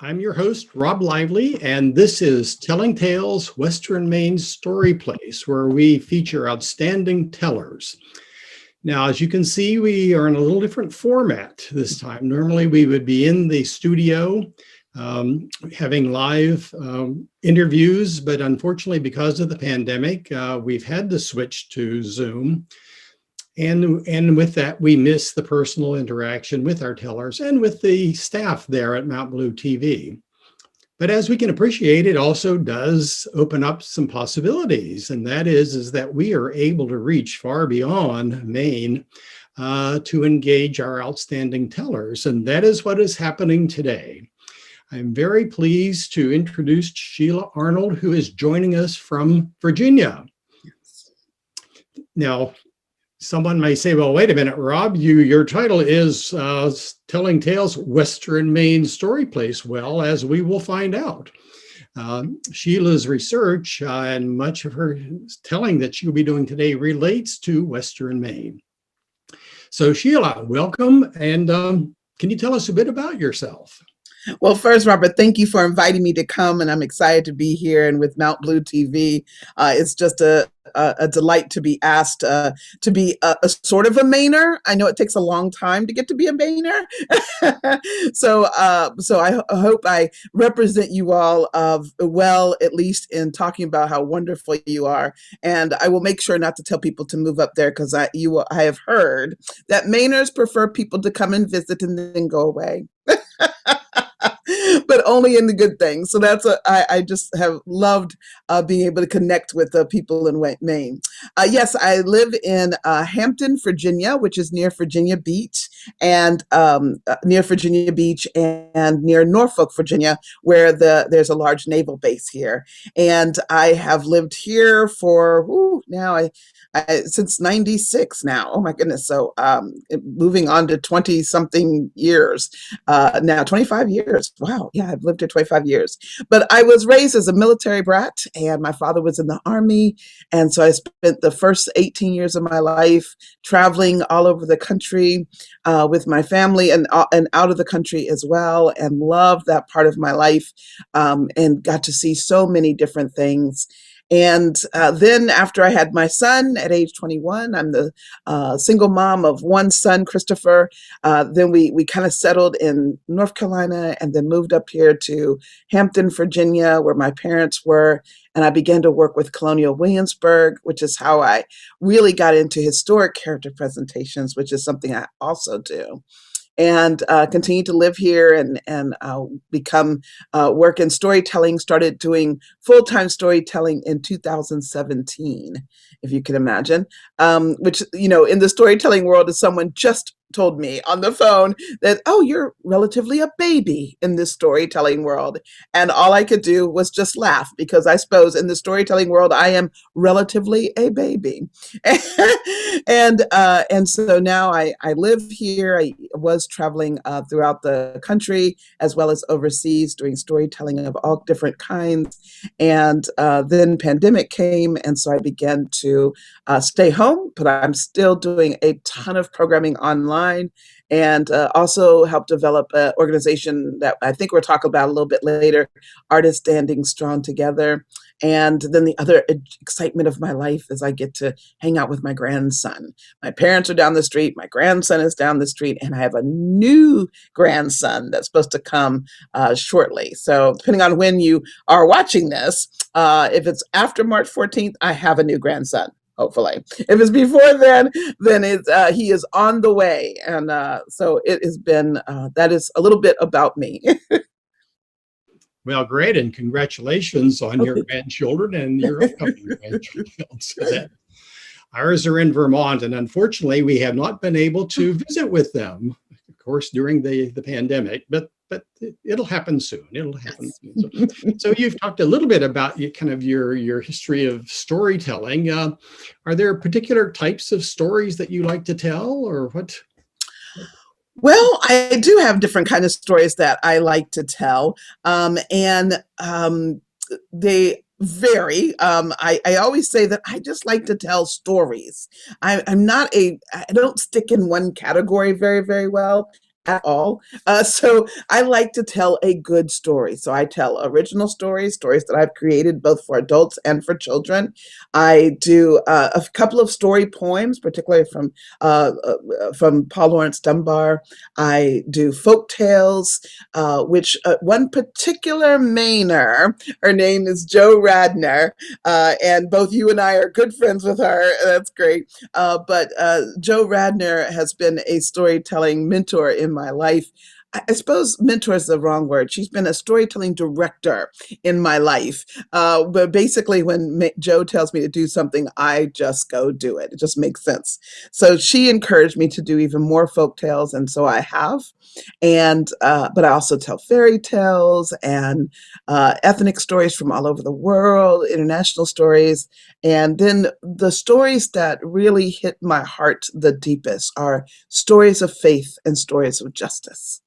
I'm your host, Rob Lively, and this is Telling Tales, Western Maine's Story Place, where we feature outstanding tellers. Now, as you can see, we are in a little different format this time. Normally, we would be in the studio having live interviews, but unfortunately, because of the pandemic, we've had to switch to Zoom. And with that, we miss the personal interaction with our tellers and with the staff there at Mount Blue TV. But as we can appreciate, it also does open up some possibilities. And that is that we are able to reach far beyond Maine to engage our outstanding tellers. And that is what is happening today. I'm very pleased to introduce Sheila Arnold, who is joining us from Virginia. Now, someone may say, well, wait a minute, Rob, your title is Telling Tales, Western Maine Story Place. Well, as we will find out. Sheila's research and much of her telling that she'll be doing today relates to Western Maine. So Sheila, welcome. And can you tell us a bit about yourself? Well, first, Robert, thank you for inviting me to come, and I'm excited to be here and with Mount Blue TV. It's just a delight to be asked to be a sort of a Mainer. I know it takes a long time to get to be a Mainer. So I hope I represent you all well, at least in talking about how wonderful you are. And I will make sure not to tell people to move up there because I have heard that Mainers prefer people to come and visit and then go away. But only in the good things. So I just have loved being able to connect with the people in Maine. Yes, I live in Hampton, Virginia, which is near Virginia Beach, and near Norfolk, Virginia, where there's a large naval base here. And I have lived here for since '96 now. Oh my goodness! So moving on to 20 something years now, 25 years. Wow, yeah, I've lived here 25 years. But I was raised as a military brat, and my father was in the Army, and so I spent the first 18 years of my life traveling all over the country with my family and out of the country as well, and loved that part of my life, and got to see so many different things. And then after I had my son at age 21, I'm the single mom of one son, Christopher. Then we kind of settled in North Carolina and then moved up here to Hampton, Virginia, where my parents were. And I began to work with Colonial Williamsburg, which is how I really got into historic character presentations, which is something I also do. And continue to live here and become work in storytelling. Started doing full-time storytelling in 2017, if you can imagine. Which, in the storytelling world, is someone just told me on the phone that, oh, you're relatively a baby in this storytelling world. And all I could do was just laugh, because I suppose in the storytelling world, I am relatively a baby. And so now I live here. I was traveling throughout the country as well as overseas doing storytelling of all different kinds. And then pandemic came, and so I began to stay home, but I'm still doing a ton of programming online, and also helped develop an organization that I think we'll talk about a little bit later, Artists Standing Strong Together. And then the other excitement of my life is I get to hang out with my grandson. My parents are down the street, my grandson is down the street, and I have a new grandson that's supposed to come shortly. So depending on when you are watching this, if it's after March 14th, I have a new grandson. Hopefully, if it's before then he is on the way, and so it has been. That is a little bit about me. Well, great, and congratulations on your grandchildren and your upcoming grandchildren. So ours are in Vermont, and unfortunately, we have not been able to visit with them, of course, during the pandemic. But it'll happen soon. It'll happen soon. So you've talked a little bit about your history of storytelling. Are there particular types of stories that you like to tell, or what? Well, I do have different kind of stories that I like to tell, and they vary. I always say that I just like to tell stories. I don't stick in one category very, very well. at all. So I like to tell a good story. So I tell original stories, stories that I've created both for adults and for children. I do a couple of story poems, particularly from Paul Laurence Dunbar. I do folk tales, which one particular Mainer, her name is Jo Radner, and both you and I are good friends with her. That's great. But Jo Radner has been a storytelling mentor in my life. I suppose mentor is the wrong word. She's been a storytelling director in my life. But basically, when Jo tells me to do something, I just go do it. It just makes sense. So she encouraged me to do even more folk tales, and so I have. And but I also tell fairy tales and ethnic stories from all over the world, international stories. And then the stories that really hit my heart the deepest are stories of faith and stories of justice.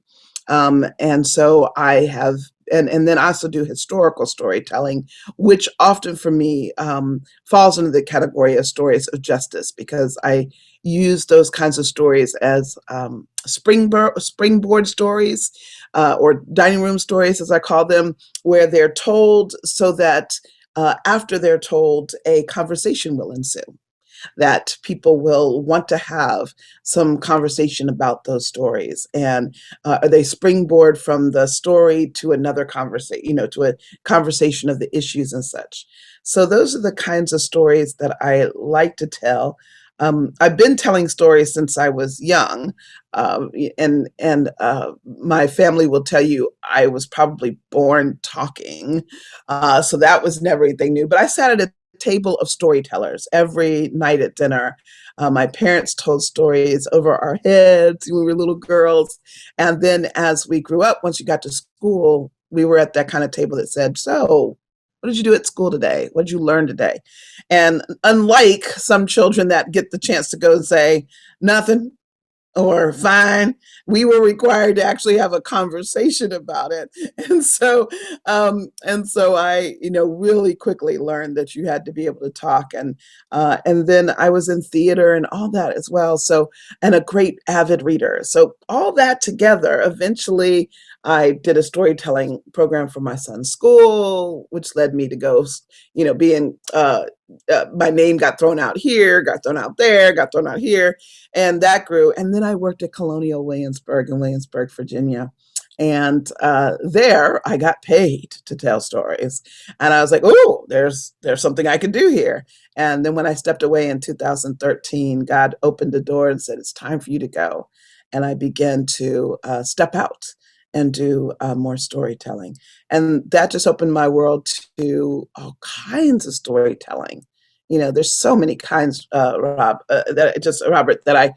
And so I have, and then I also do historical storytelling, which often for me falls into the category of stories of justice, because I use those kinds of stories as springboard stories, or dining room stories, as I call them, where they're told so that after they're told, a conversation will ensue, that people will want to have some conversation about those stories, and they springboard from the story to another conversation, to a conversation of the issues and such. So those are the kinds of stories that I like to tell. I've been telling stories since I was young, and my family will tell you I was probably born talking, so that was never anything new. But I sat at a table of storytellers every night at dinner. My parents told stories over our heads when we were little girls, and then as we grew up, once you got to school, we were at that kind of table that said, "So, what did you do at school today? What did you learn today?" And unlike some children that get the chance to go and say, "Nothing," or "fine," we were required to actually have a conversation about it. And so I, really quickly learned that you had to be able to talk. And then I was in theater and all that as well. So, and a great avid reader. So all that together, eventually I did a storytelling program for my son's school, which led me to go, being, my name got thrown out here, got thrown out there, got thrown out here, and that grew. And then I worked at Colonial Williamsburg in Williamsburg, Virginia. And there I got paid to tell stories. And I was like, oh, there's something I can do here. And then when I stepped away in 2013, God opened the door and said, it's time for you to go. And I began to step out and do more storytelling. And that just opened my world to all kinds of storytelling. There's so many kinds, Robert, that I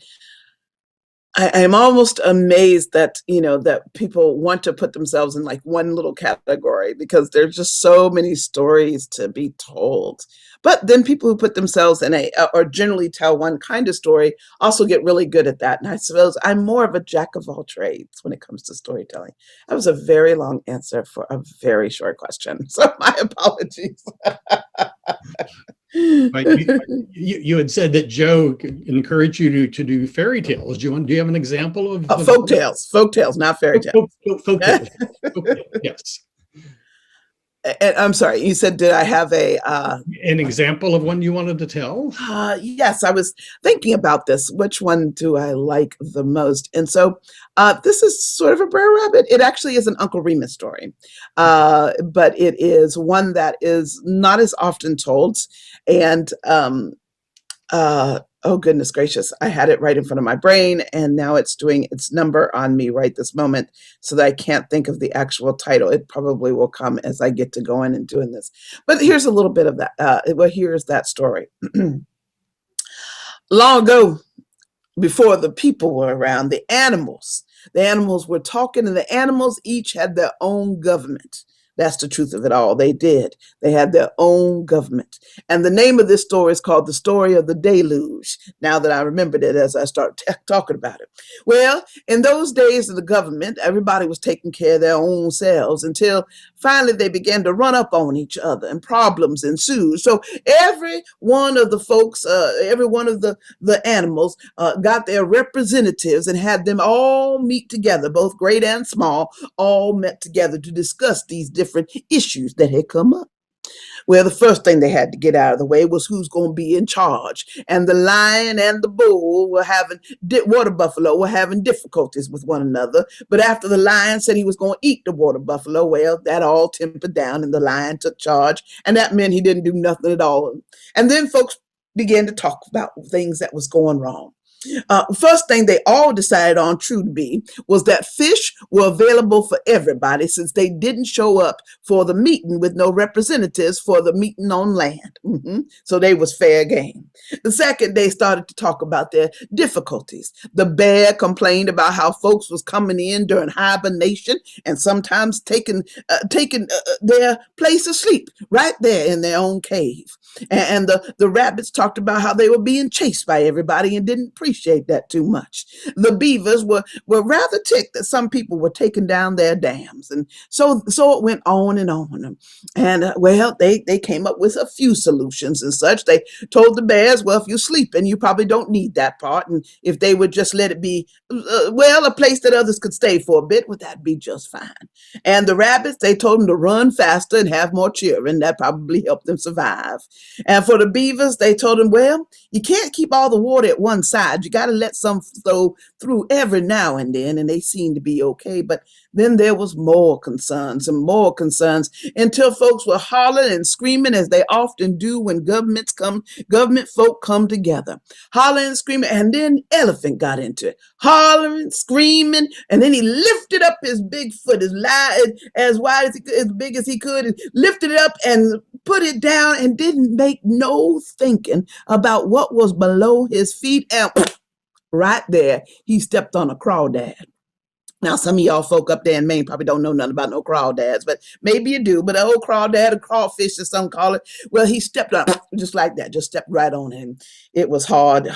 am almost amazed that, that people want to put themselves in like one little category, because there's just so many stories to be told. But then people who put themselves in or generally tell one kind of story also get really good at that. And I suppose I'm more of a jack of all trades when it comes to storytelling. That was a very long answer for a very short question. So my apologies. Right. You had said that Jo encouraged you to do fairy tales. Do you have an example of Folk tales, not fairy tales. Folk tales. Okay, yes. And I'm sorry, you said, did I have an example of one you wanted to tell? Yes, I was thinking about this. Which one do I like the most? And so this is sort of a Brer Rabbit. It actually is an Uncle Remus story, but it is one that is not as often told. And oh, goodness gracious, I had it right in front of my brain, and now it's doing its number on me right this moment, so that I can't think of the actual title. It probably will come as I get to going and doing this. But here's a little bit of that. Here's that story. Long ago, before the people were around, the animals were talking, and the animals each had their own government. That's the truth of it all. They did. They had their own government. And the name of this story is called The Story of the Deluge, now that I remembered it as I start talking about it. Well, in those days of the government, everybody was taking care of their own selves until finally they began to run up on each other and problems ensued. So every one of the folks, every one of the animals got their representatives and had them all meet together, both great and small, all met together to discuss these different issues that had come up. Well, the first thing they had to get out of the way was who's going to be in charge. And the lion and the bull were having, water buffalo were having difficulties with one another. But after the lion said he was going to eat the water buffalo, well, that all tempered down and the lion took charge. And that meant he didn't do nothing at all. And then folks began to talk about things that was going wrong. First thing they all decided on, true to be, was that fish were available for everybody since they didn't show up for the meeting with no representatives for the meeting on land. So they was fair game. The second, they started to talk about their difficulties. The bear complained about how folks was coming in during hibernation and sometimes taking their place of sleep right there in their own cave. And the rabbits talked about how they were being chased by everybody and didn't appreciate that too much. The beavers were rather ticked that some people were taking down their dams. And so it went on and on. And well, they came up with a few solutions and such. They told the bears, well, if you're sleeping, you probably don't need that part. And if they would just let it be, a place that others could stay for a bit, would that be just fine? And the rabbits, they told them to run faster and have more children. That probably helped them survive. And for the beavers, they told them, well, you can't keep all the water at one side. You got to let some flow through every now and then. And they seemed to be okay. But then there was more concerns and more concerns until folks were hollering and screaming, as they often do when government folk come together. Hollering and screaming. And then Elephant got into it. Hollering, screaming. And then he lifted up his big foot as wide as he could, as big as he could, and lifted it up and put it down and didn't make no thinking about what was below his feet. And right there, he stepped on a crawdad. Now, some of y'all folk up there in Maine probably don't know nothing about no crawdads, but maybe you do. But an old crawdad, a crawfish, as some call it, well, he stepped on just like that, just stepped right on him. It was hard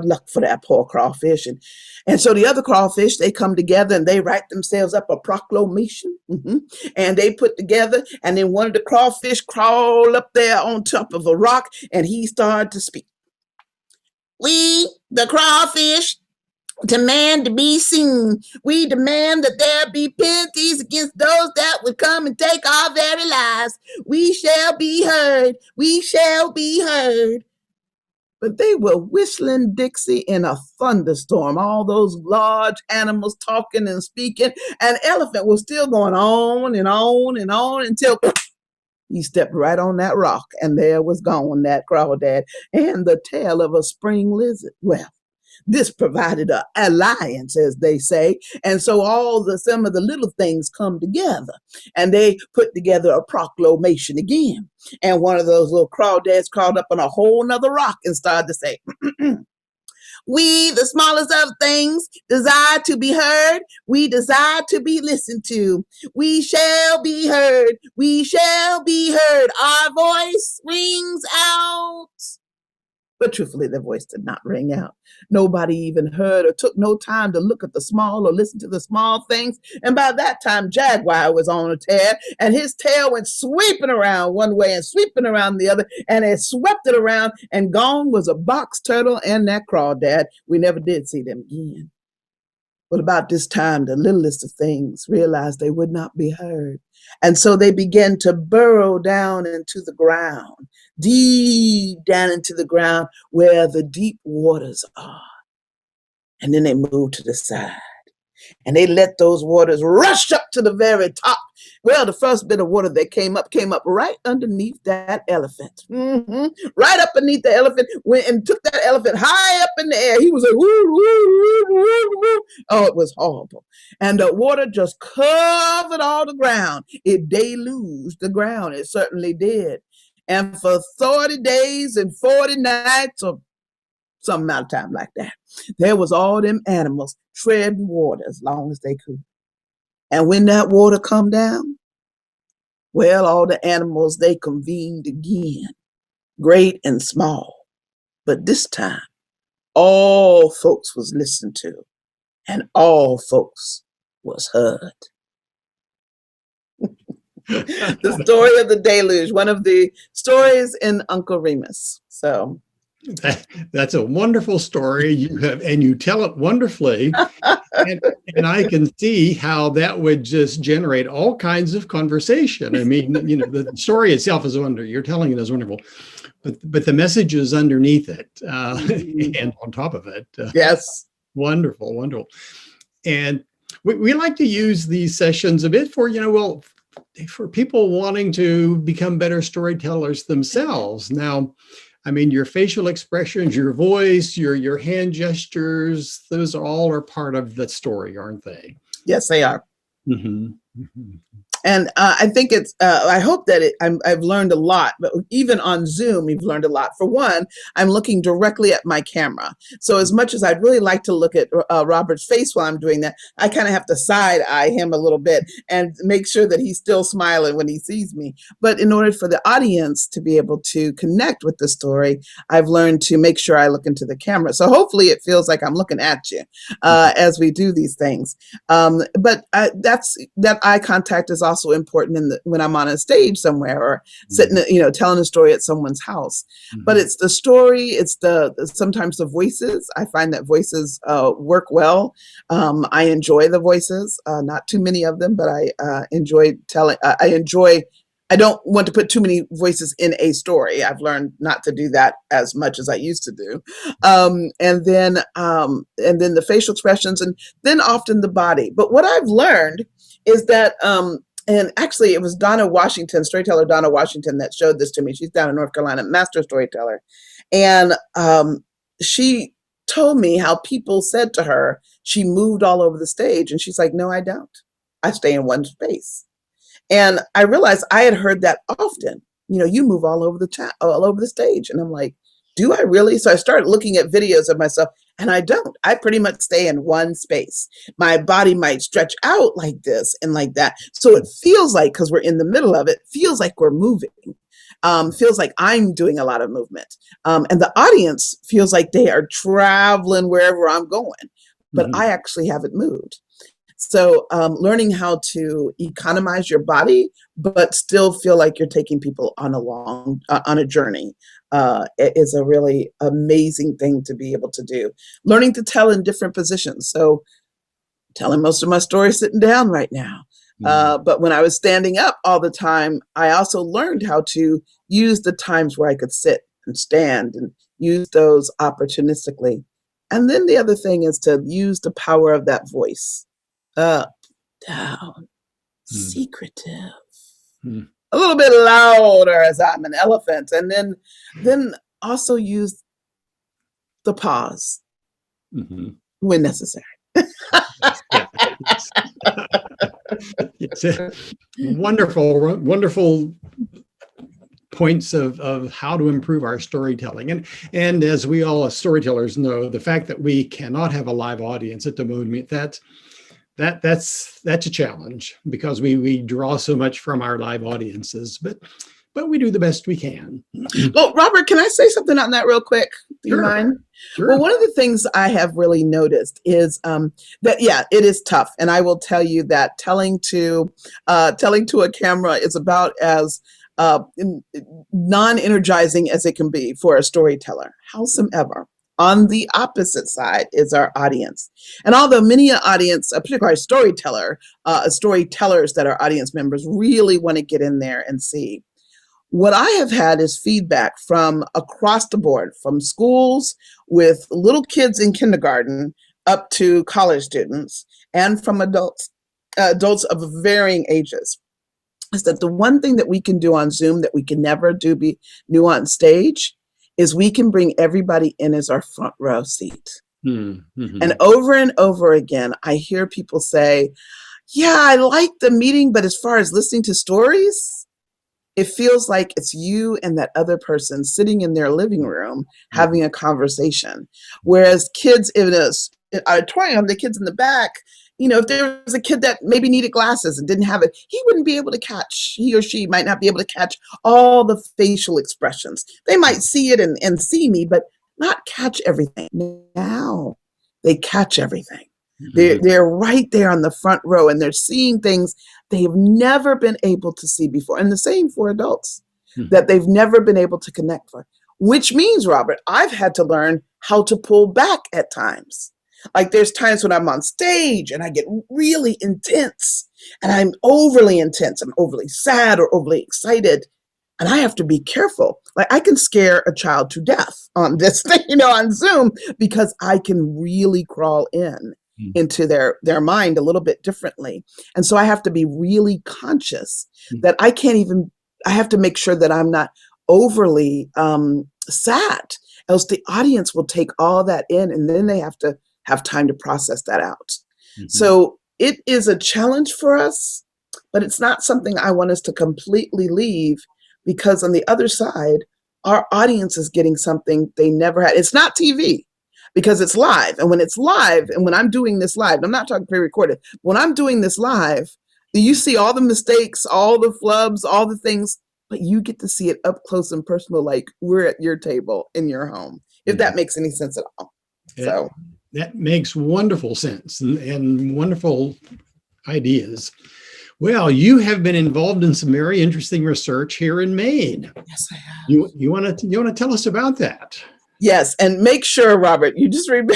luck for that poor crawfish. And so the other crawfish, they come together and they write themselves up a proclamation. And they put together, and then one of the crawfish crawled up there on top of a rock, and he started to speak. We, the crawfish, demand to be seen. We demand that there be penalties against those that would come and take our very lives. We shall be heard. We shall be heard. But they were whistling Dixie in a thunderstorm, all those large animals talking and speaking, and Elephant was still going on and on and on until he stepped right on that rock, and there was gone that crawdad and the tail of a spring lizard. Well, this provided an alliance, as they say. And so some of the little things come together, and they put together a proclamation again. And one of those little crawdads crawled up on a whole nother rock and started to say, we, the smallest of things, desire to be heard. We desire to be listened to. We shall be heard. We shall be heard. Our voice rings out. But truthfully, their voice did not ring out. Nobody even heard or took no time to look at the small or listen to the small things. And by that time, Jaguar was on a tear, and his tail went sweeping around one way and sweeping around the other, and it swept it around, and gone was a box turtle and that crawdad. We never did see them again. But about this time, the littlest of things realized they would not be heard. And so they began to burrow down into the ground, deep down into the ground where the deep waters are. And then they moved to the side. And they let those waters rush up to the very top. Well, the first bit of water that came up right underneath that elephant. Right up beneath the elephant, went and took that elephant high up in the air. He was like, woo, woo, woo, woo, woo. Oh, it was horrible. And the water just covered all the ground. It deluged the ground. It certainly did. And for 30 days and 40 nights, or some amount of time like that, there was all them animals treading water as long as they could. And when that water come down, Well, all the animals, they convened again, great and small. But this time, all folks was listened to, and all folks was heard. The story of the deluge, one of the stories in Uncle Remus. So that's a wonderful story. You tell it wonderfully. And I can see how that would just generate all kinds of conversation. I mean, the story itself is wonderful. You're telling it is wonderful, but the messages underneath it and on top of it. Yes. Wonderful, wonderful. And we like to use these sessions a bit for, for people wanting to become better storytellers themselves. Now, I mean, your facial expressions, your voice, your hand gestures, those all are part of the story, aren't they? Yes, they are. Mm-hmm. Mm-hmm. And I think I hope that I've learned a lot, but even on Zoom, we've learned a lot. For one, I'm looking directly at my camera. So as much as I'd really like to look at Robert's face while I'm doing that, I kind of have to side eye him a little bit and make sure that he's still smiling when he sees me. But in order for the audience to be able to connect with the story, I've learned to make sure I look into the camera. So hopefully it feels like I'm looking at you as we do these things. But that eye contact is also important when I'm on a stage somewhere or sitting, telling a story at someone's house. Mm-hmm. But it's the story, it's sometimes the voices. I find that voices work well. I enjoy the voices, not too many of them, but I enjoy telling. I don't want to put too many voices in a story. I've learned not to do that as much as I used to do. And then the facial expressions, and then often the body. But what I've learned is that, and actually it was storyteller Donna Washington that showed this to me. She's down in North Carolina, master storyteller. And she told me how people said to her, she moved all over the stage. And she's like, no, I don't. I stay in one space. And I realized I had heard that often. You move all over the stage. And I'm like, do I really? So I started looking at videos of myself, and I don't. I pretty much stay in one space. My body might stretch out like this and like that. So it feels like, because we're in the middle of it, feels like we're moving. Feels like I'm doing a lot of movement. And the audience feels like they are traveling wherever I'm going, but I actually haven't moved. So learning how to economize your body, but still feel like you're taking people on a journey is a really amazing thing to be able to do. Learning to tell in different positions. So telling most of my stories sitting down right now. But when I was standing up all the time, I also learned how to use the times where I could sit and stand and use those opportunistically. And then the other thing is to use the power of that voice. Up, down, secretive, a little bit louder as I'm an elephant, and then also use the pause when necessary. It's wonderful points of how to improve our storytelling. And as we all as storytellers know, the fact that we cannot have a live audience at the moment, that's a challenge, because we draw so much from our live audiences, but we do the best we can. Well, Robert, can I say something on that real quick? Do you mind? Sure. Well, one of the things I have really noticed is that, it is tough. And I will tell you that telling to a camera is about as non-energizing as it can be for a storyteller. Howsoever, on the opposite side is our audience. And although many audience, particularly storytellers that are audience members, really want to get in there and see, what I have had is feedback from across the board, from schools with little kids in kindergarten up to college students, and from adults of varying ages, is that the one thing that we can do on Zoom that we can never do on stage is we can bring everybody in as our front row seat. Mm-hmm. And over again, I hear people say, yeah, I like the meeting, but as far as listening to stories, it feels like it's you and that other person sitting in their living room having a conversation. Whereas kids in an auditorium, the kids in the back, if there was a kid that maybe needed glasses and didn't have it, he or she might not be able to catch all the facial expressions. They might see it and see me, but not catch everything. Now they catch everything. They're right there on the front row, and they're seeing things they have never been able to see before. And the same for adults that they've never been able to connect for, which means, Robert, I've had to learn how to pull back at times. Like there's times when I'm on stage and I get really intense, and I'm overly intense. I'm overly sad or overly excited. And I have to be careful. Like I can scare a child to death on this thing, on Zoom, because I can really crawl into their mind a little bit differently. And so I have to be really conscious that I have to make sure that I'm not overly sad, else the audience will take all that in, and then they have to have time to process that out. So it is a challenge for us, but it's not something I want us to completely leave, because on the other side, our audience is getting something they never had. It's not TV, because it's live. And when it's live, and when I'm doing this live, I'm not talking pre-recorded, when I'm doing this live, you see all the mistakes, all the flubs, all the things, but you get to see it up close and personal, like we're at your table in your home, if that makes any sense at all. So that makes wonderful sense and wonderful ideas. Well, you have been involved in some very interesting research here in Maine. Yes, I have. You want to tell us about that? Yes, and make sure, Robert, you just remember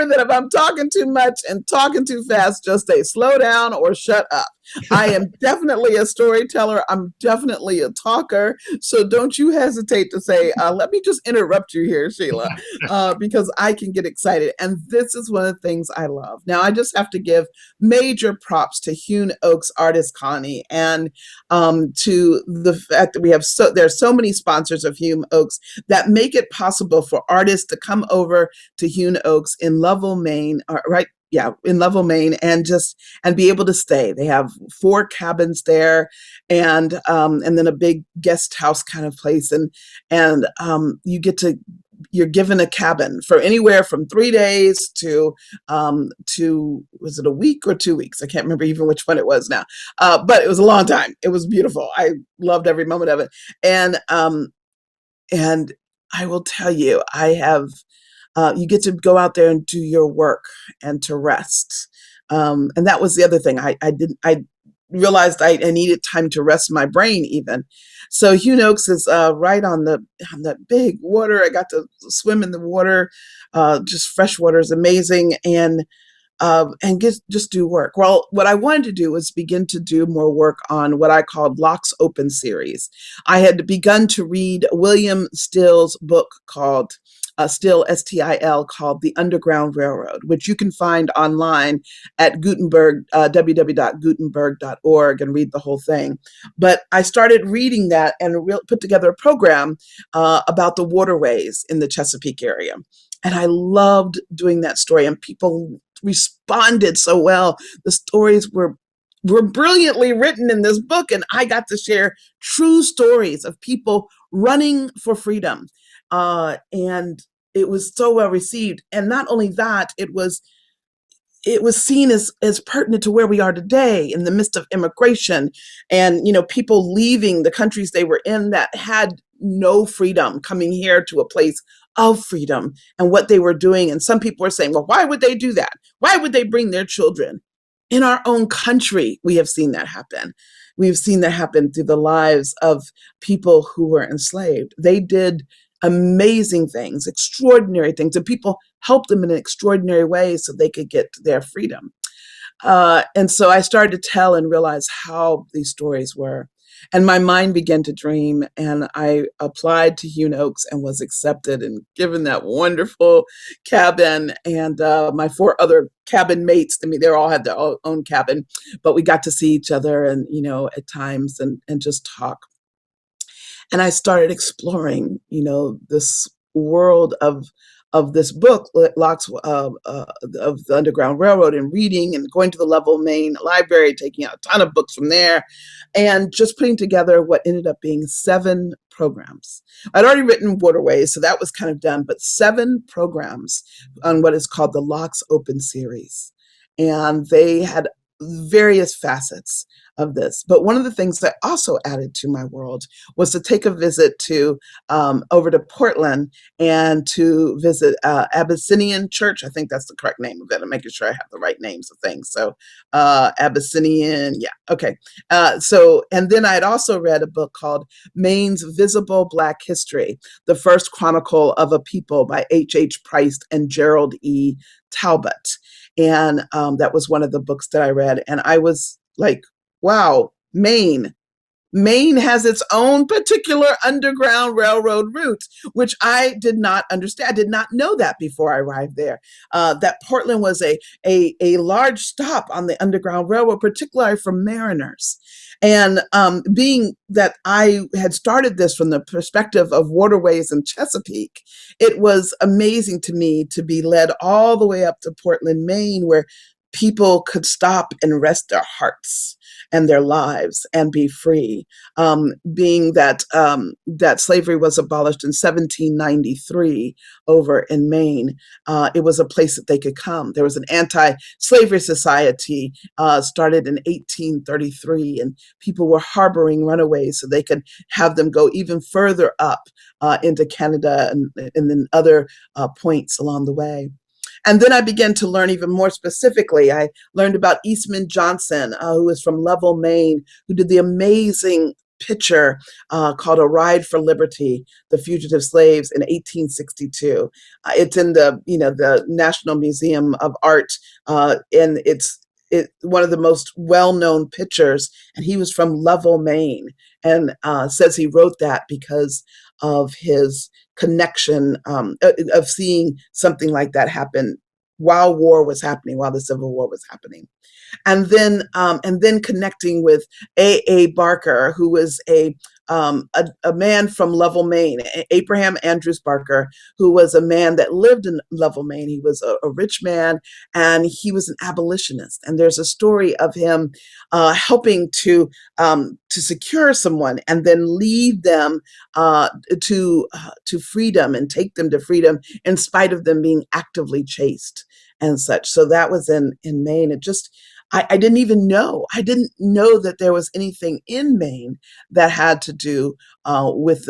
that if I'm talking too much and talking too fast, just say slow down or shut up. I am definitely a storyteller. I'm definitely a talker. So don't you hesitate to say, let me just interrupt you here, Sheila, because I can get excited. And this is one of the things I love. Now, I just have to give major props to Hewn Oaks Artist Connie, and to the fact that there's so many sponsors of Hewn Oaks that make it possible for artists to come over to Hewn Oaks in Lovell, Maine, right? Yeah, in Lovell, Maine, and be able to stay. They have 4 cabins there, and then a big guest house kind of place, and you're given a cabin for anywhere from 3 days to was it a week or 2 weeks? I can't remember even which one it was now, but it was a long time. It was beautiful. I loved every moment of it, and I will tell you, you get to go out there and do your work and to rest. And that was the other thing. I realized I needed time to rest my brain even. So Hewn Oaks is right on that big water. I got to swim in the water. Just fresh water is amazing. And just do work. Well, what I wanted to do was begin to do more work on what I called Locks Open series. I had begun to read William Still's book called Still, S-T-I-L, called The Underground Railroad, which you can find online at Gutenberg, www.gutenberg.org, and read the whole thing. But I started reading that and put together a program about the waterways in the Chesapeake area. And I loved doing that story, and people responded so well. The stories were brilliantly written in this book, and I got to share true stories of people running for freedom. And it was so well received. And not only that, it was seen as pertinent to where we are today in the midst of immigration and, people leaving the countries they were in that had no freedom, coming here to a place of freedom and what they were doing. And some people were saying, well, why would they do that? Why would they bring their children? In our own country, we have seen that happen. We've seen that happen through the lives of people who were enslaved. They did amazing things, extraordinary things, and people helped them in an extraordinary way so they could get their freedom. And so I started to tell and realize how these stories were. And my mind began to dream, and I applied to Hewn Oaks and was accepted and given that wonderful cabin. And my 4 other cabin mates, they all had their own cabin, but we got to see each other and, at times and just talk. And I started exploring, this world of this book, Locks of the Underground Railroad, and reading and going to the Lovell, Maine library, taking out a ton of books from there, and just putting together what ended up being 7 programs. I'd already written Waterways, so that was kind of done, but 7 programs on what is called the Locks Open series. And they had various facets of this. But one of the things that also added to my world was to take a visit to over to Portland and to visit Abyssinian Church. I think that's the correct name of it. I'm making sure I have the right names of things. So Abyssinian, yeah, okay. And then I had also read a book called Maine's Visible Black History, the first chronicle of a people by H. Price and Gerald E. Talbot. And that was one of the books that I read. And I was like, wow, Maine. Maine has its own particular underground railroad route, which I did not understand. I did not know that before I arrived there. That Portland was a large stop on the Underground Railroad, particularly for mariners. And being that I had started this from the perspective of waterways in Chesapeake, it was amazing to me to be led all the way up to Portland, Maine, where people could stop and rest their hearts and their lives and be free. Being that that slavery was abolished in 1793 over in Maine, it was a place that they could come. There was an anti-slavery society started in 1833, and people were harboring runaways so they could have them go even further up into Canada and then other points along the way. And then I began to learn even more specifically. I learned about Eastman Johnson, who is from Lovell, Maine, who did the amazing picture called A Ride for Liberty, The Fugitive Slaves in 1862. It's in the National Museum of Art, and it's one of the most well-known pictures. And he was from Lovell, Maine, and says he wrote that because of his connection of seeing something like that happen while the Civil War was happening. And then connecting with A. Barker, who was a man from Lovell, Maine, Abraham Andrews Barker, who was a man that lived in Lovell, Maine. He was a rich man, and he was an abolitionist. And there's a story of him helping to secure someone and then lead them to freedom and take them to freedom in spite of them being actively chased and such. So that was in Maine. It just, I didn't even know. I didn't know that there was anything in Maine that had to do with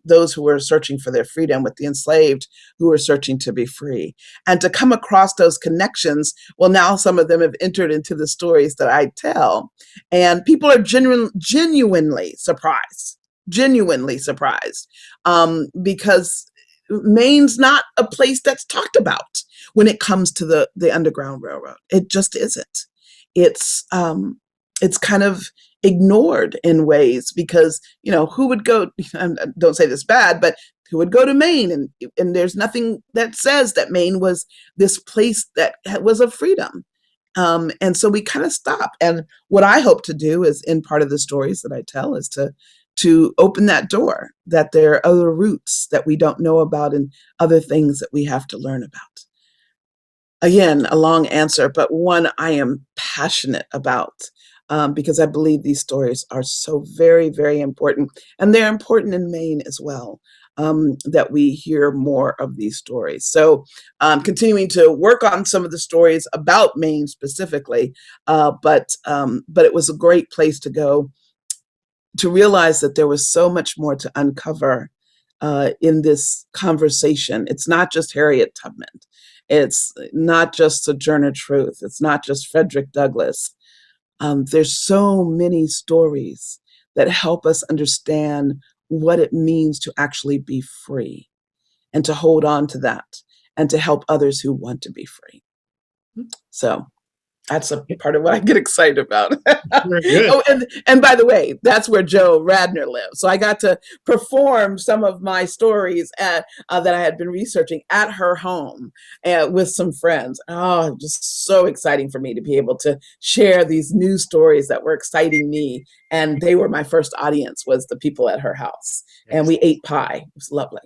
those who were searching for their freedom, with the enslaved who were searching to be free. And to come across those connections, well, now some of them have entered into the stories that I tell. And people are genuinely surprised, because Maine's not a place that's talked about when it comes to the Underground Railroad. It just isn't. It's kind of ignored in ways because, who would go, don't say this bad, but who would go to Maine? And there's nothing that says that Maine was this place that was of freedom. And so we kind of stop. And what I hope to do is, in part of the stories that I tell, is to open that door, that there are other routes that we don't know about and other things that we have to learn about. Again, a long answer, but one I am passionate about because I believe these stories are so very, very important. And they're important in Maine as well, that we hear more of these stories. So continuing to work on some of the stories about Maine specifically, but it was a great place to go to realize that there was so much more to uncover in this conversation. It's not just Harriet Tubman. It's not just Sojourner Truth. It's not just Frederick Douglass. There's so many stories that help us understand what it means to actually be free and to hold on to that and to help others who want to be free. So that's a part of what I get excited about. Very good. Oh, and by the way, that's where Joe Radnor lives. So I got to perform some of my stories that I had been researching at her home with some friends. Oh, just so exciting for me to be able to share these new stories that were exciting me. And they were my first audience, was the people at her house. And we ate pie. It was lovely.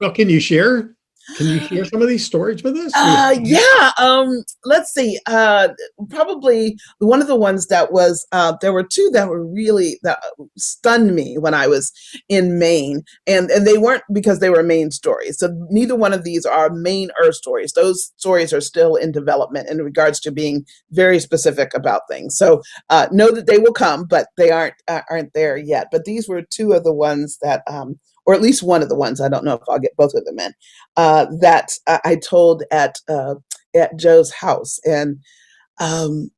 Well, can you share Can you share some of these stories with us? We Yeah. Let's see. Probably one of the ones that was, there were two that were really, that stunned me when I was in Maine, and they weren't because they were Maine stories. So neither one of these are Maine Earth stories. Those stories are still in development in regards to being very specific about things. So know that they will come, but they aren't there yet. But these were two of the ones that, or at least one of the ones. I don't know if I'll get both of them in. That I told at Joe's house, and um,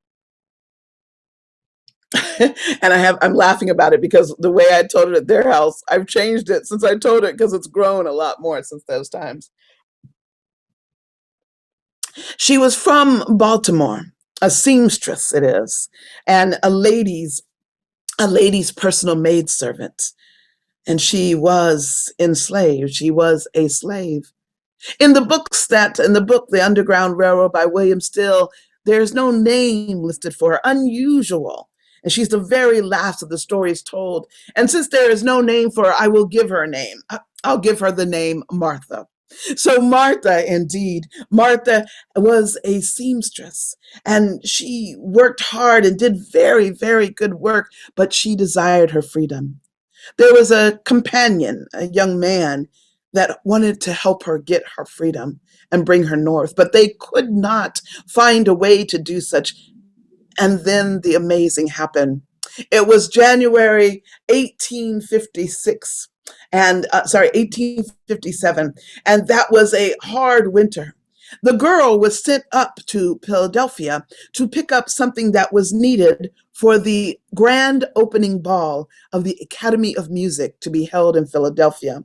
and I'm laughing about it because the way I told it at their house, I've changed it since I told it because it's grown a lot more since those times. She was from Baltimore, a seamstress it is, and a lady's personal maidservant, and she was enslaved. She was a slave. In the book, The Underground Railroad by William Still, there's no name listed for her. Unusual. And she's the very last of the stories told. And since there is no name for her, I will give her a name. I'll give her the name Martha. So Martha, indeed, Martha was a seamstress, and she worked hard and did very, very good work, but she desired her freedom. There was a companion, a young man, that wanted to help her get her freedom and bring her north, but they could not find a way to do such. And then the amazing happened. It was January 1856, and 1857, and that was a hard winter. The girl was sent up to Philadelphia to pick up something that was needed for the grand opening ball of the Academy of Music to be held in Philadelphia.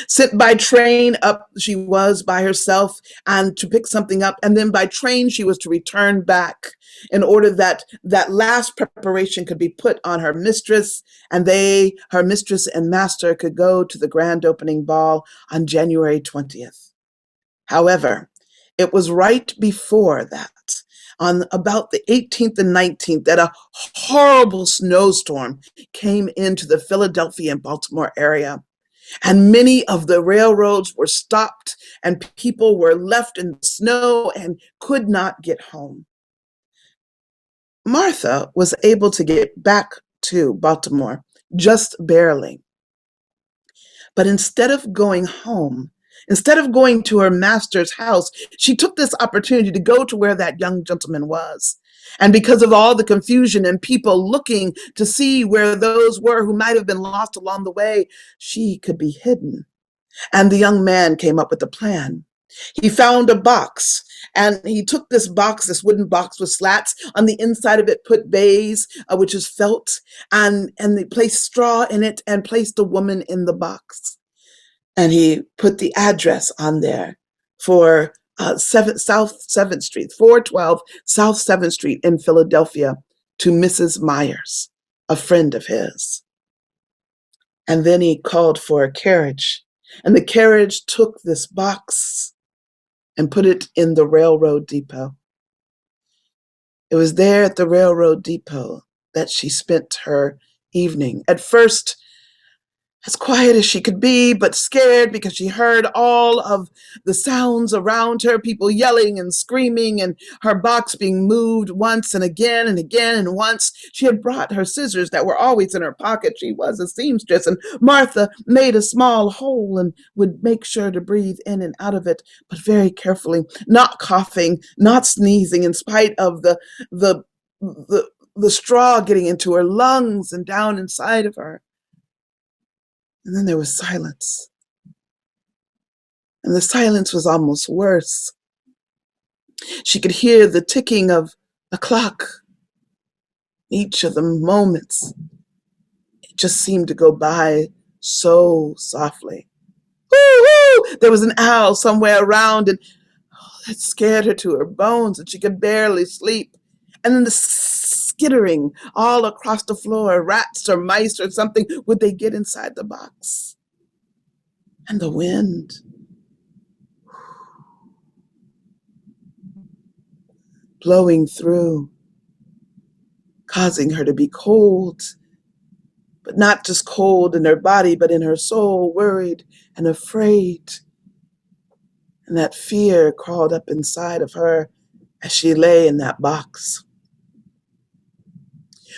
Sent by train up, she was by herself and to pick something up. And then by train, she was to return back in order that that last preparation could be put on her mistress, and her mistress and master, could go to the grand opening ball on January 20th. However, it was right before that, on about the 18th and 19th, that a horrible snowstorm came into the Philadelphia and Baltimore area. And many of the railroads were stopped, and people were left in the snow and could not get home. Martha was able to get back to Baltimore just barely. But instead of going home, instead of going to her master's house, she took this opportunity to go to where that young gentleman was. And because of all the confusion and people looking to see where those were who might have been lost along the way, she could be hidden. And the young man came up with a plan. He found a box, and he took this box, this wooden box with slats. On the inside of it, put baize, which is felt, and they placed straw in it and placed a woman in the box. And he put the address on there for South 7th Street, 412 South 7th Street in Philadelphia, to Mrs. Myers, a friend of his. And then he called for a carriage, and the carriage took this box and put it in the railroad depot. It was there at the railroad depot that she spent her evening. At first, as quiet as she could be, but scared because she heard all of the sounds around her, people yelling and screaming, and her box being moved once and again and again. And once she had brought her scissors that were always in her pocket. She was a seamstress, and Martha made a small hole and would make sure to breathe in and out of it, but very carefully, not coughing, not sneezing, in spite of the straw getting into her lungs and down inside of her. And then there was silence. And the silence was almost worse. She could hear the ticking of a clock. Each of the moments, it just seemed to go by so softly. Woo-hoo! There was an owl somewhere around, and that scared her to her bones, and she could barely sleep. And then the skittering all across the floor, rats or mice or something, would they get inside the box? And the wind. Blowing through, causing her to be cold, but not just cold in her body, but in her soul, worried and afraid. And that fear crawled up inside of her as she lay in that box.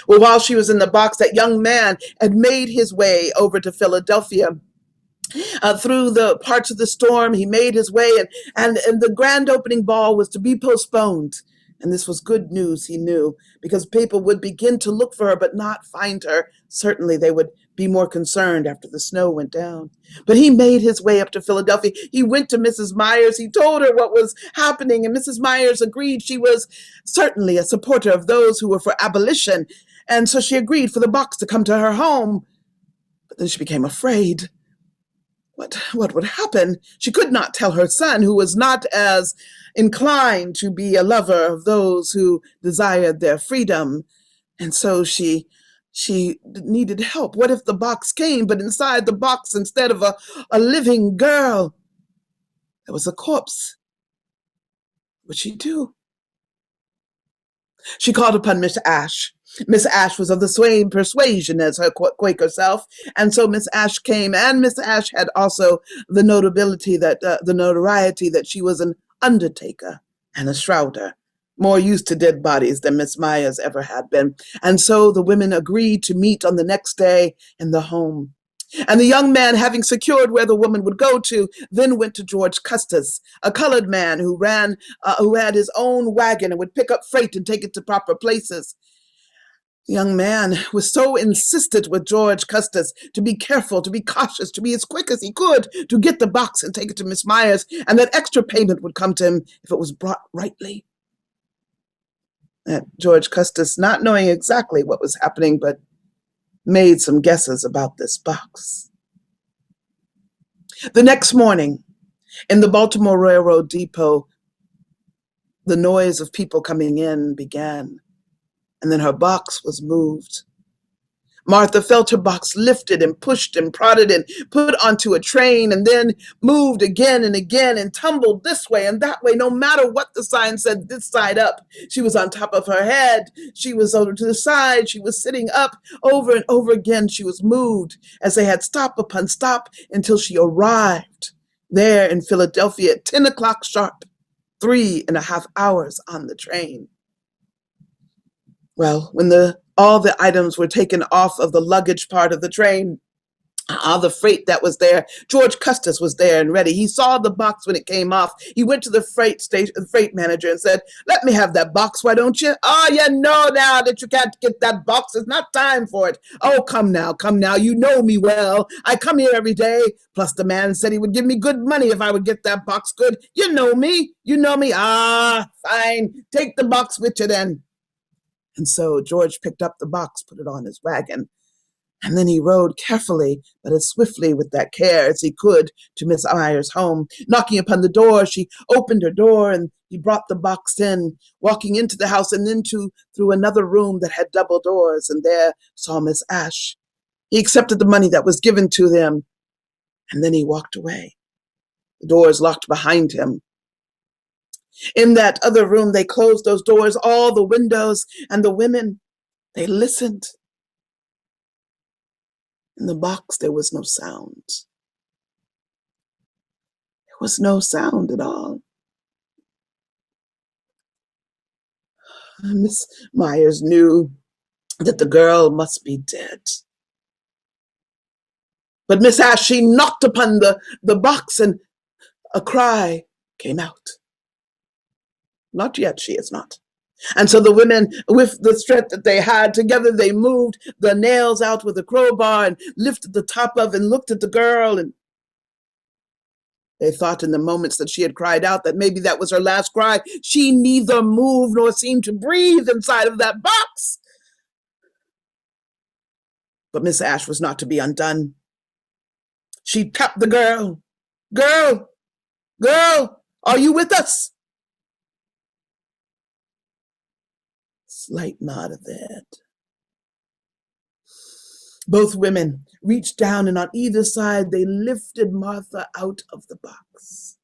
Well, while she was in the box, that young man had made his way over to Philadelphia. Through the parts of the storm, he made his way, and the grand opening ball was to be postponed. And this was good news, he knew, because people would begin to look for her but not find her. Certainly they would be more concerned after the snow went down. But he made his way up to Philadelphia. He went to Mrs. Myers. He told her what was happening, and Mrs. Myers agreed. She was certainly a supporter of those who were for abolition, and so she agreed for the box to come to her home. But then she became afraid. What would happen? She could not tell her son, who was not as inclined to be a lover of those who desired their freedom. And so she needed help. What if the box came, but inside the box, instead of a living girl, there was a corpse? What would she do? She called upon Miss Ashe. Miss Ashe was of the same persuasion as her Quaker self, and so Miss Ashe came. And Miss Ashe had also the notoriety that she was an undertaker and a shrouder, more used to dead bodies than Miss Myers ever had been. And so the women agreed to meet on the next day in the home. And the young man, having secured where the woman would go to, then went to George Custis, a colored man who had his own wagon and would pick up freight and take it to proper places. The young man was so insistent with George Custis to be careful, to be cautious, to be as quick as he could to get the box and take it to Miss Myers, and that extra payment would come to him if it was brought rightly. George Custis, not knowing exactly what was happening, but made some guesses about this box. The next morning, in the Baltimore Railroad Depot, the noise of people coming in began, and then her box was moved. Martha felt her box lifted and pushed and prodded and put onto a train, and then moved again and again and tumbled this way and that way, no matter what the sign said, this side up. She was on top of her head. She was over to the side. She was sitting up. Over and over again, she was moved as they had stop upon stop until she arrived there in Philadelphia at 10 o'clock sharp, 3.5 hours on the train. Well, when all the items were taken off of the luggage part of the train, all the freight that was there, George Custis was there and ready. He saw the box when it came off. He went to the freight manager and said, "Let me have that box, why don't you?" "Oh, you know now that you can't get that box. It's not time for it." "Oh, come now. You know me well. I come here every day. Plus the man said he would give me good money if I would get that box good. You know me. Ah, fine. Take the box with you then." And so George picked up the box, put it on his wagon, and then he rode carefully, but as swiftly with that care as he could, to Miss Myers' home. Knocking upon the door, she opened her door, and he brought the box in, walking into the house and then through another room that had double doors, and there saw Miss Ashe. He accepted the money that was given to them, and then he walked away. The doors locked behind him. In that other room, they closed those doors, all the windows, and the women, they listened. In the box, there was no sound. There was no sound at all. Miss Myers knew that the girl must be dead. But Miss Ashe, she knocked upon the box, and a cry came out. "Not yet, she is not." And so the women, with the strength that they had together, they moved the nails out with a crowbar and lifted the top of and looked at the girl. And they thought in the moments that she had cried out that maybe that was her last cry. She neither moved nor seemed to breathe inside of that box. But Miss Ashe was not to be undone. She tapped the girl. "Girl, are you with us?" Slight nod of the head. Both women reached down, and on either side, they lifted Martha out of the box.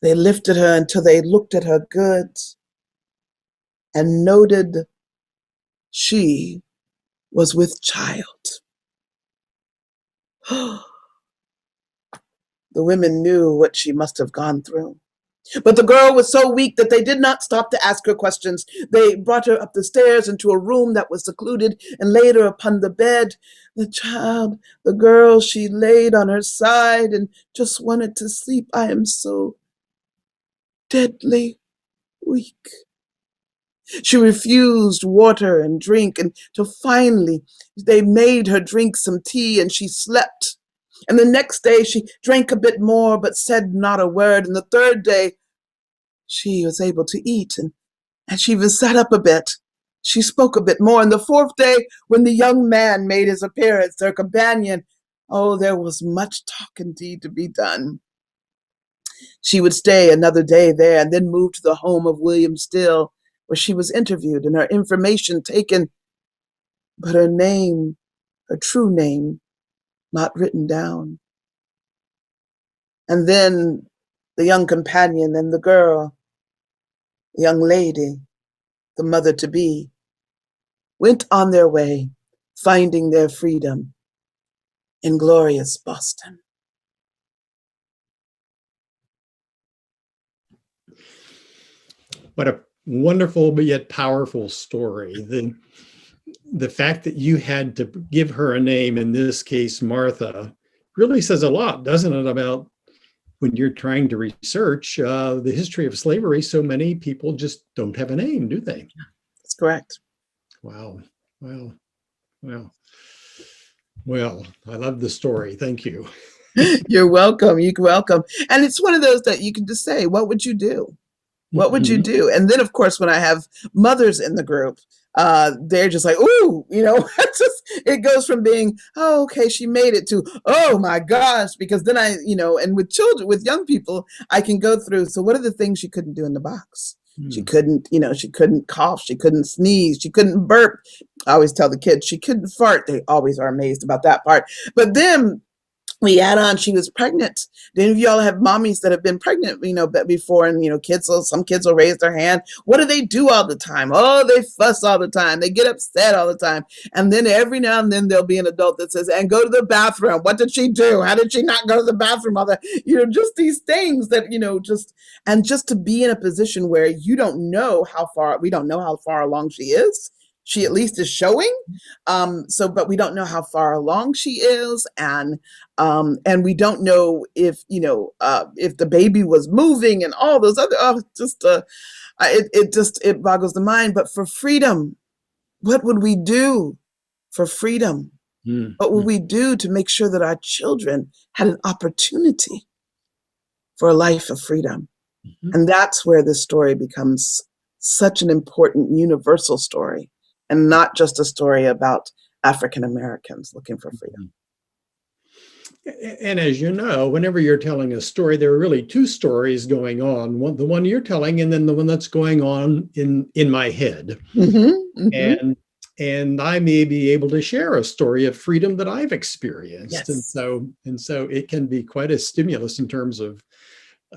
They lifted her until they looked at her good and noted she was with child. The women knew what she must have gone through. But the girl was so weak that they did not stop to ask her questions. They brought her up the stairs into a room that was secluded and laid her upon the bed. The child, the girl, she laid on her side and just wanted to sleep. I am so deadly weak. She refused water and drink, and till finally they made her drink some tea and she slept. And the next day she drank a bit more but said not a word. And the third day she was able to eat, and she even sat up a bit. She spoke a bit more. And the fourth day, when the young man made his appearance, their companion, oh, there was much talk indeed to be done. She would stay another day there and then move to the home of William Still, where she was interviewed and her information taken, but her name, her true name, not written down. And then the young companion and the girl, the young lady, the mother-to-be, went on their way, finding their freedom in glorious Boston. What a wonderful but yet powerful story. The fact that you had to give her a name, in this case, Martha, really says a lot, doesn't it, about when you're trying to research the history of slavery. So many people just don't have a name, do they? That's correct. Wow. Wow. Wow. Well, I love the story. Thank you. You're welcome. You're welcome. And it's one of those that you can just say, what would you do? What would you do? And then, of course, when I have mothers in the group, they're just like, ooh, it goes from being, oh, okay, she made it, to, oh my gosh, because then and with children, with young people, I can go through. So what are the things she couldn't do in the box? She couldn't, she couldn't cough. She couldn't sneeze. She couldn't burp. I always tell the kids she couldn't fart. They always are amazed about that part. But then we add on, she was pregnant. Do any of y'all have mommies that have been pregnant, before? And, some kids will raise their hand. What do they do all the time? Oh, they fuss all the time. They get upset all the time. And then every now and then there'll be an adult that says, and go to the bathroom. What did she do? How did she not go to the bathroom? All that, just these things that, just to be in a position where we don't know how far along she is. She at least is showing. But we don't know how far along she is. And we don't know if the baby was moving and all those other, it boggles the mind. But for freedom, what would we do for freedom? What would we do to make sure that our children had an opportunity for a life of freedom? And that's where this story becomes such an important universal story, and not just a story about African Americans looking for freedom. And as you know, whenever you're telling a story, there are really two stories going on. The one you're telling, and then the one that's going on in my head. And I may be able to share a story of freedom that I've experienced. Yes. And so it can be quite a stimulus in terms of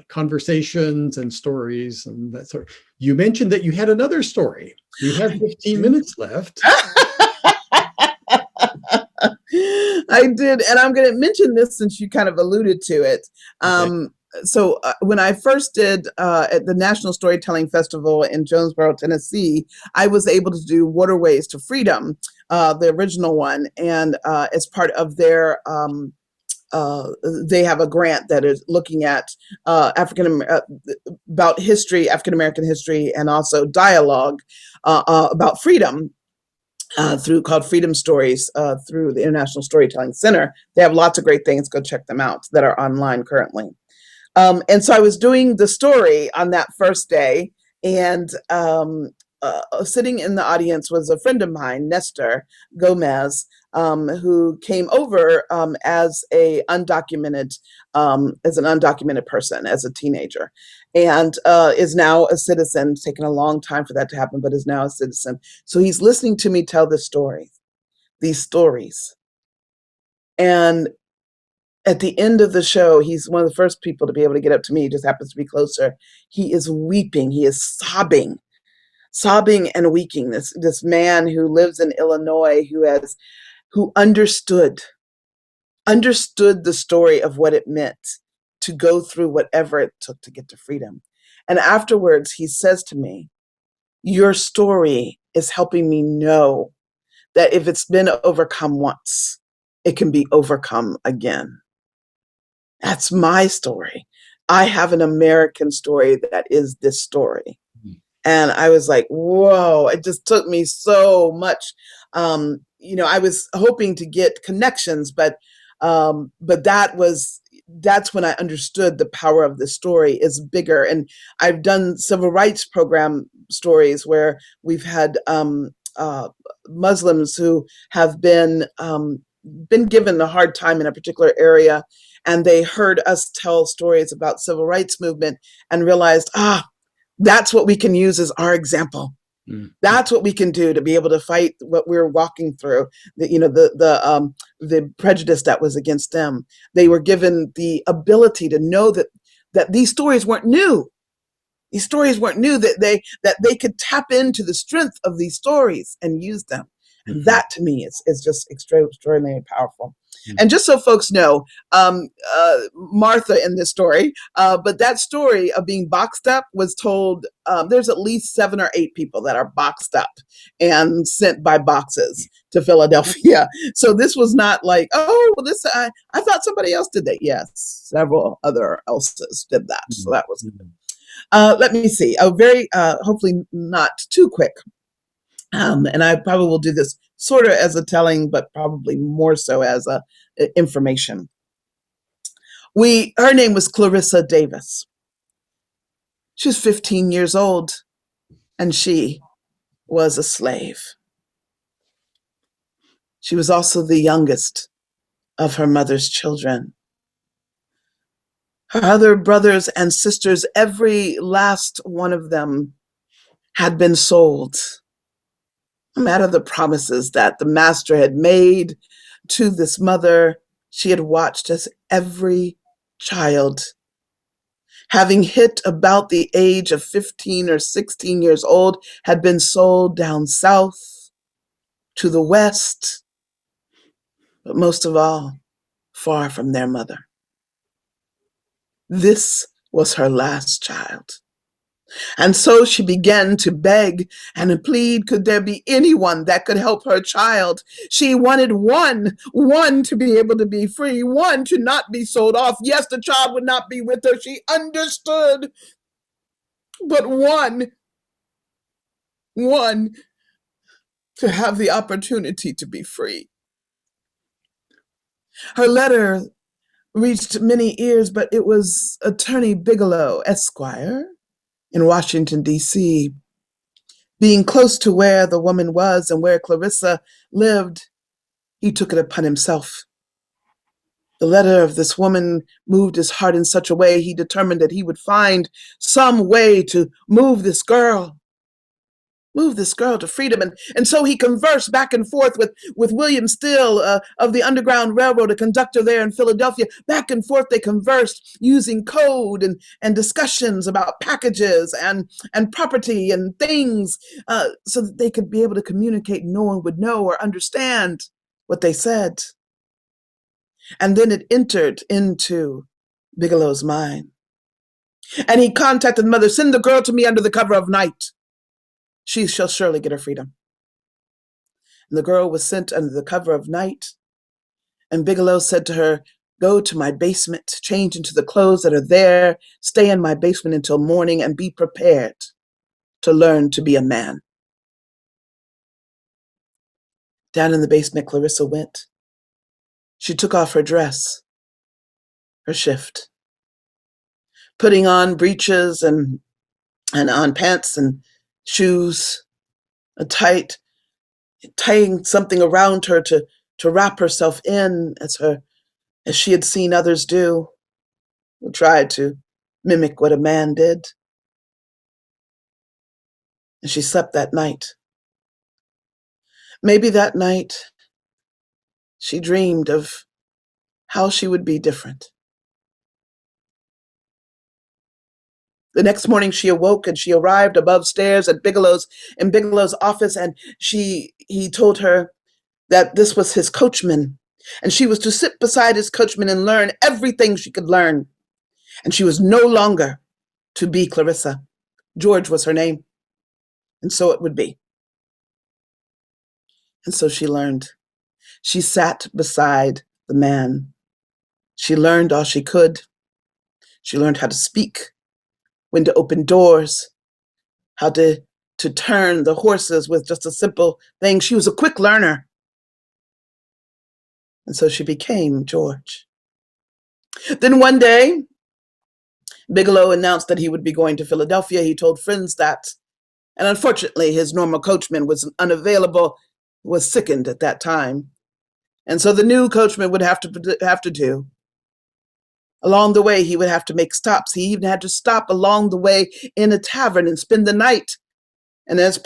conversations and stories and that sort. You mentioned that you had another story. You have 15 minutes left. I did. And I'm going to mention this since you kind of alluded to it. Okay. So when I first did at the National Storytelling Festival in Jonesboro, Tennessee, I was able to do Waterways to Freedom, the original one. And as part of their they have a grant that is looking at about history, African American history, and also dialogue about freedom called Freedom Stories through the International Storytelling Center. They have lots of great things. Go check them out that are online currently. And so I was doing the story on that first day, and sitting in the audience was a friend of mine, Nestor Gomez, who came over as an undocumented person, as a teenager, and is now a citizen. It's taken a long time for that to happen, but is now a citizen. So he's listening to me tell these stories. And at the end of the show, he's one of the first people to be able to get up to me. He just happens to be closer. He is weeping. He is sobbing and weeping. This man who lives in Illinois, who understood the story of what it meant to go through whatever it took to get to freedom. And afterwards, he says to me, your story is helping me know that if it's been overcome once, it can be overcome again. That's my story. I have an American story that is this story. And I was like, whoa, it just took me so much. I was hoping to get connections, but that's when I understood the power of the story is bigger. And I've done civil rights program stories where we've had Muslims who have been given a hard time in a particular area, and they heard us tell stories about civil rights movement and realized, that's what we can use as our example. That's what we can do to be able to fight what we're walking through. The prejudice that was against them. They were given the ability to know that these stories weren't new. These stories weren't new. That they could tap into the strength of these stories and use them. And that to me is just extraordinarily powerful. And just so folks know, Martha in this story, but that story of being boxed up was told, there's at least 7 or 8 people that are boxed up and sent by boxes to Philadelphia. So this was not like, I thought somebody else did that. Yes, several other else's did that. So that was good. Let me see. Hopefully not too quick. And I probably will do this sort of as a telling, but probably more so as a information. Her name was Clarissa Davis. She was 15 years old, and she was a slave. She was also the youngest of her mother's children. Her other brothers and sisters, every last one of them had been sold. No matter the promises that the master had made to this mother, she had watched as every child, having hit about the age of 15 or 16 years old, had been sold down south to the west, but most of all, far from their mother. This was her last child. And so she began to beg and plead, could there be anyone that could help her child? She wanted one to be able to be free, one to not be sold off. Yes, the child would not be with her. She understood. But one to have the opportunity to be free. Her letter reached many ears, but it was Attorney Bigelow, Esquire, in Washington, D.C. Being close to where the woman was and where Clarissa lived, he took it upon himself. The letter of this woman moved his heart in such a way he determined that he would find some way to move this girl to freedom. And so he conversed back and forth with William Still of the Underground Railroad, a conductor there in Philadelphia. Back and forth they conversed using code and discussions about packages and property and things so that they could be able to communicate. No one would know or understand what they said. And then it entered into Bigelow's mind. And he contacted mother, send the girl to me under the cover of night. She shall surely get her freedom. And the girl was sent under the cover of night. And Bigelow said to her, go to my basement, change into the clothes that are there, stay in my basement until morning, and be prepared to learn to be a man. Down in the basement, Clarissa went. She took off her dress, her shift, putting on breeches and on pants and shoes, tying something around her to wrap herself in as she had seen others do, who tried to mimic what a man did. And she slept that night. Maybe that night she dreamed of how she would be different. The next morning she awoke and she arrived above stairs in Bigelow's office, and he told her that this was his coachman, and she was to sit beside his coachman and learn everything she could learn. And she was no longer to be Clarissa. George was her name. And so it would be. And so she learned. She sat beside the man. She learned all she could. She learned how to speak, when to open doors, how to turn the horses with just a simple thing. She was a quick learner. And so she became George. Then one day, Bigelow announced that he would be going to Philadelphia. He told friends that. And unfortunately, his normal coachman was unavailable, was sickened at that time. And so the new coachman would have to do. Along the way, he would have to make stops. He even had to stop along the way in a tavern and spend the night. And as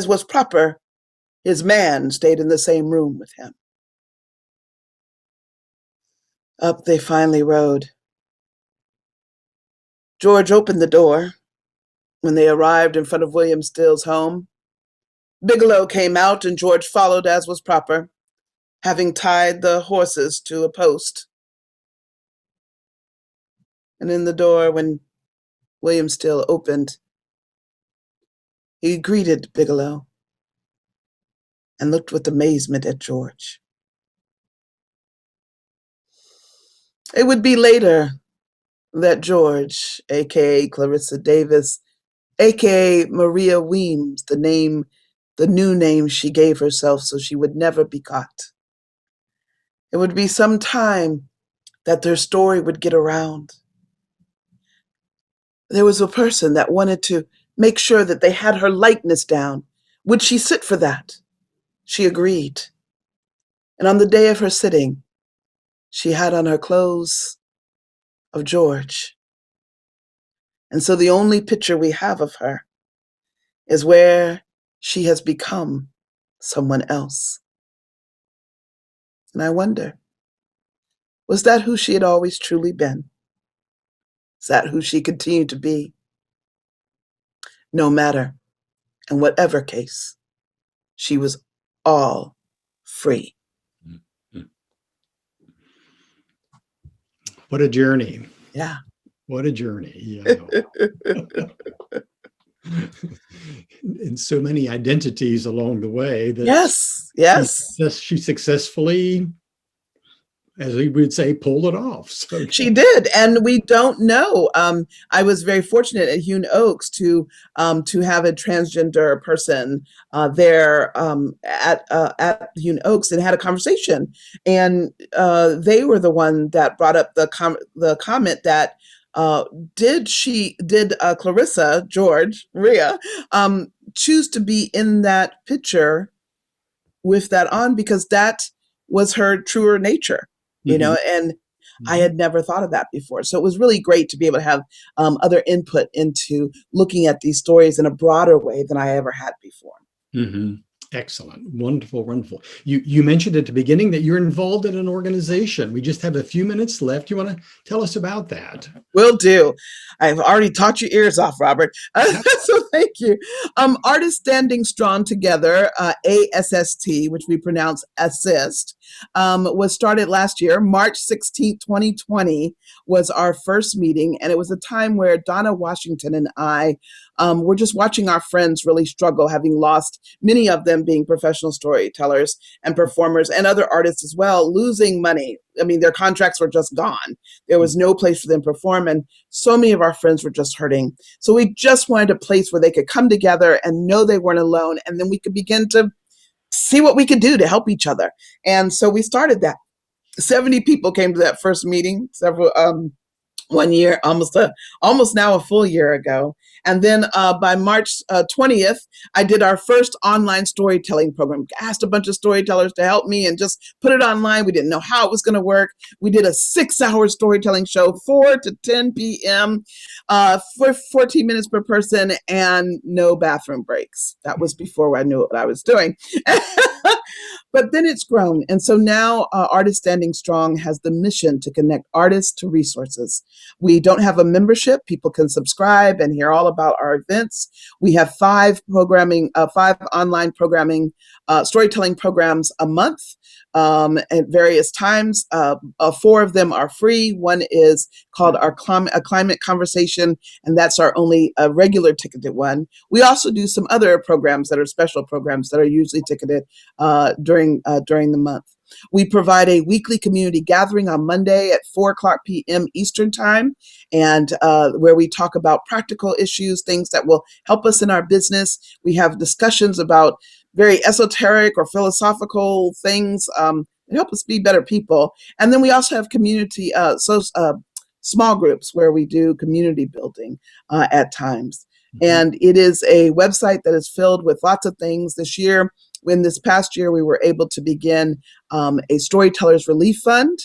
was proper, his man stayed in the same room with him. Up they finally rode. George opened the door. When they arrived in front of William Still's home, Bigelow came out and George followed as was proper, having tied the horses to a post. And in the door, when William Still opened, he greeted Bigelow and looked with amazement at George. It would be later that George, aka Clarissa Davis, aka Maria Weems, the new name she gave herself so she would never be caught. It would be some time that their story would get around. There was a person that wanted to make sure that they had her likeness down. Would she sit for that? She agreed. And on the day of her sitting, she had on her clothes of George. And so the only picture we have of her is where she has become someone else. And I wonder, was that who she had always truly been? Is that who she continued to be? No matter, in whatever case, she was all free. What a journey. Yeah. What a journey. You know. And so many identities along the way that Yes. she successfully, as we would say, pulled it off. So she did, and we don't know. I was very fortunate at Hune Oaks to have a transgender person there at Hune Oaks and had a conversation, and they were the one that brought up the comment that did Clarissa George Rhea choose to be in that picture with that on because that was her truer nature. You know, and I had never thought of that before. So it was really great to be able to have other input into looking at these stories in a broader way than I ever had before. Mm-hmm. Excellent. Wonderful, wonderful. You mentioned at the beginning that you're involved in an organization. We just have a few minutes left. You want to tell us about that? Will do. I've already taught your ears off, Robert. So thank you. Artists Standing Strong Together, ASST, which we pronounce assist, was started last year. March 16th, 2020 was our first meeting. And it was a time where Donna Washington and I were just watching our friends really struggle, having lost many of them being professional storytellers and performers and other artists as well, losing money. I mean, their contracts were just gone. There was no place for them to perform. And so many of our friends were just hurting. So we just wanted a place where they could come together and know they weren't alone. And then we could begin to see what we could do to help each other. And so we started that. 70 people came to that first meeting, several, 1 year, almost now a full year ago. And then by March 20th, I did our first online storytelling program. Asked a bunch of storytellers to help me and just put it online. We didn't know how it was going to work. We did a 6-hour storytelling show, 4 to 10 p.m. For 14 minutes per person and no bathroom breaks. That was before I knew what I was doing. But then it's grown. And so now Artists Standing Strong has the mission to connect artists to resources. We don't have a membership. People can subscribe and hear all about our events. We have five online programming, storytelling programs a month at various times. 4 of them are free. One is called a climate conversation, and that's our only regular ticketed one. We also do some other programs that are special programs that are usually ticketed during the month. We provide a weekly community gathering on Monday at 4:00 p.m. Eastern Time, and where we talk about practical issues, things that will help us in our business. We have discussions about very esoteric or philosophical things that help us be better people. And then we also have community, small groups where we do community building at times. Mm-hmm. And it is a website that is filled with lots of things. This past year, we were able to begin a Storytellers Relief Fund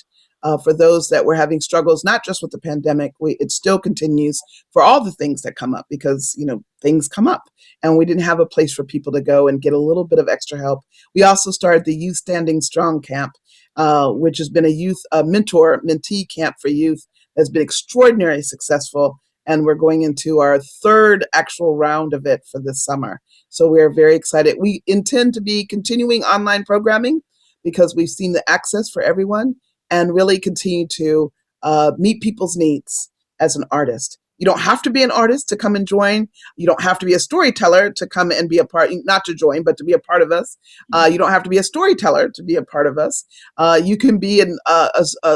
for those that were having struggles, not just with the pandemic. It still continues for all the things that come up, because things come up, and we didn't have a place for people to go and get a little bit of extra help. We also started the Youth Standing Strong Camp, which has been a youth mentee camp for youth that's been extraordinarily successful. And we're going into our 3rd actual round of it for this summer. So we're very excited. We intend to be continuing online programming because we've seen the access for everyone, and really continue to meet people's needs as an artist. You don't have to be an artist to come and join. You don't have to be a storyteller to come and be a part, not to join, but to be a part of us. You don't have to be a storyteller to be a part of us. You can be a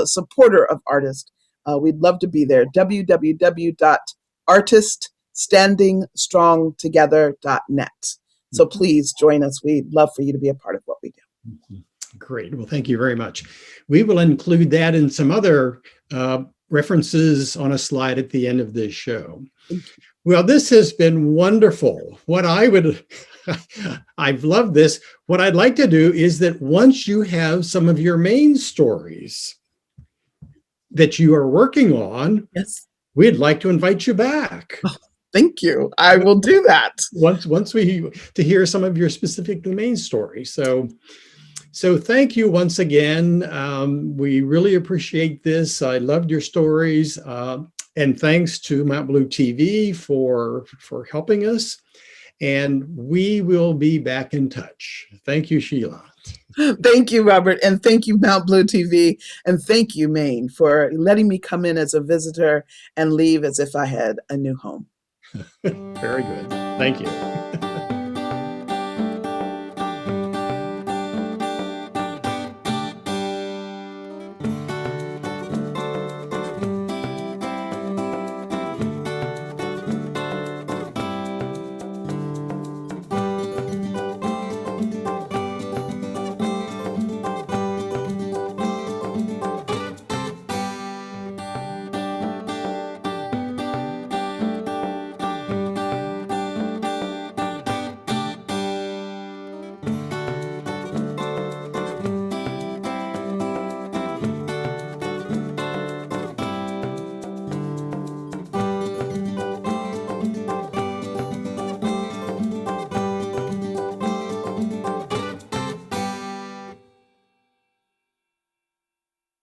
supporter of artists. We'd love to be there. www.artiststandingstrongtogether.net. So please join us. We'd love for you to be a part of what we do. Great. Well, thank you very much. We will include that in some other references on a slide at the end of this show. Well, this has been wonderful. I've loved this. What I'd like to do is that once you have some of your main stories that you are working on, yes, we'd like to invite you back. Oh, thank you. I will do that. Once to hear some of your specific main stories. So thank you once again. We really appreciate this. I loved your stories. And thanks to Mount Blue TV for helping us. And we will be back in touch. Thank you, Sheila. Thank you, Robert. And thank you, Mount Blue TV. And thank you, Maine, for letting me come in as a visitor and leave as if I had a new home. Very good. Thank you.